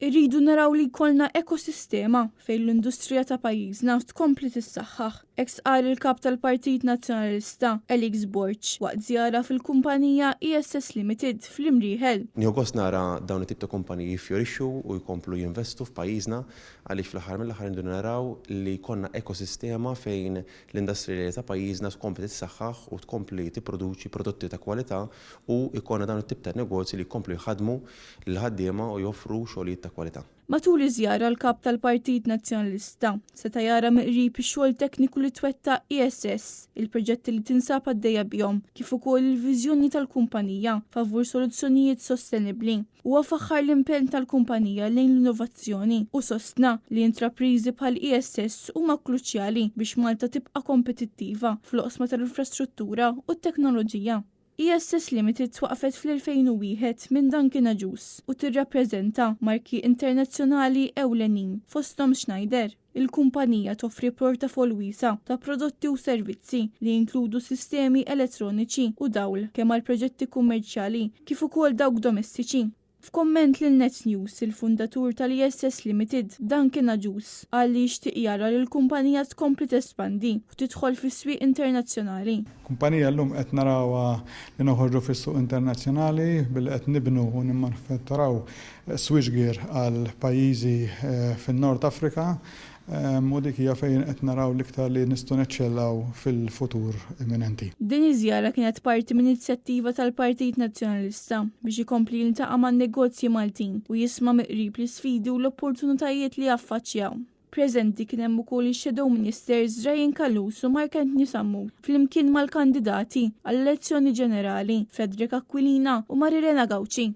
Irridu naraw li jkollna ekosistema fejn l-industrija ta' pajjiżna tkompli tissaħħaħ. Qal il-kap tal-Partit Nazzjonalista Elix Borch waqt żjara fil-kumpanija ISS Limited fl-Imrieħel. Nieħu gost nara dawn it-tip ta' kumpaniji jfjorixxu u jkomplu jinvestu f'pajjiżna għaliex fl-aħħar mill-aħħar indu naraw li jkollna ekosistema fejn l-industrija ta' pajjiżna tkompli tissaħħaħ u tkompli tipproduċi prodotti ta' kwalità u jkollna dawn it-tip ta' negozji li jkomplu jħadmu l-ħaddiema u joffru xogħlijiet ta' kwalità. Matul iż-żjara l-kap tal-Partit Nazzjonalista seta' jara miqrib ix-xogħol tekniku li twetta ISS, il-proġetti li tinsab għaddejja bihom, kif ukoll il-viżjoni tal-kumpanija favur soluzzjonijiet sostenibbli. Huwa faħħar l-impenn tal-kumpanija lejn l-innovazzjoni u sostna li intrapriżi bħal ISS huma kruċjali biex Malta tibqa' kompetittiva fl-oqsma tal-infrastruttura u t-teknoloġija. ISS Limited waqfet fl-2001 minn Duncan Juice u tirrappreżenta marki internazzjonali ewlenin fosthom Schneider. Il-kumpanija toffri portafol wiesa ta' prodotti u servizzi li jinkludu sistemi elettroniċi u dawl kemm għal proġetti kummerċjali kif ukoll dawk domestiċi. F'komment lil Net News, il-fundatur tal-ISS Limited, Duncan Juice, qal li jixtieq jara li l-kumpanija tkompli tespandi u tidħol fis-swieq internazzjonali. Kumpanija llum qed narawha li noħorġu fis-suq internazzjonali billi qed nibnu u nimmanufatturaw switchgear għal pajjiżi fin-Nord Afrika. U dik hija fejn qed naraw l-iktar li nistgħu neċċellaw fil-futur imminenti. Din iż-żjara kienet parti minn inizjattiva tal-Partit Nazzjonalista biex ikompli jiltaqa' man-negozji Maltin u jisma' miqrib l-isfidi u l-opportunitajiet li jaffaċċjaw. Preżenti kien hemm ukoll ix-Shadow Ministers Ryan Kallus u Mark Anthony Sammut flimkien mal-kandidati għall-elezzjoni ġenerali Federica Aquilina u Marilena Gauci.